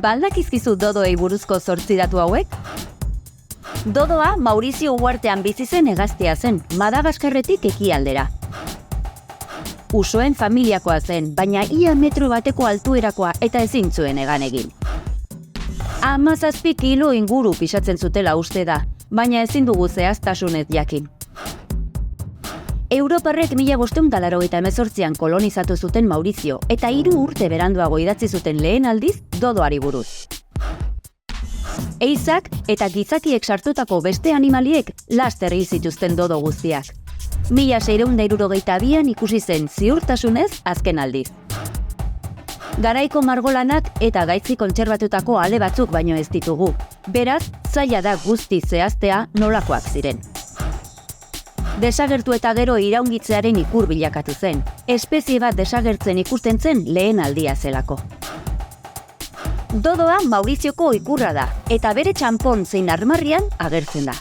Baldakizkizu dodoei buruzko 8 datu hauek? Dodoa Maurizio uhartean bizi zen hegaztia zen, Madagaskarretik ekialdera. Usoen familiakoa zen, baina ia metro bateko altuerakoa eta ezin zuen hegan egin. 17 kilo inguru pisatzen zutela uste da, baina ezin dugu zehaztasunez jakin. Europarrek 1588an kolonizatu zuten Maurizio eta 3 urte beranduago idatzi zuten lehen aldiz dodoari buruz. Ehizak eta gizakiek sartutako beste animaliek laster hil zituzten dodo guztiak. 1662an ikusi zen ziurtasunez azken aldiz. Garaiko margolanak eta gaizki kontserbatutako ale batzuk baino ez ditugu. Beraz, zaila da guzti zehaztea nolakoak ziren. Desagertu eta gero iraungitzearen ikur bilakatu zen. Espezie bat desagertzen ikusten zen lehen aldia zelako. Dodoa Maurizioko ikurra da, eta bere txanpon zein armarrian agertzen da.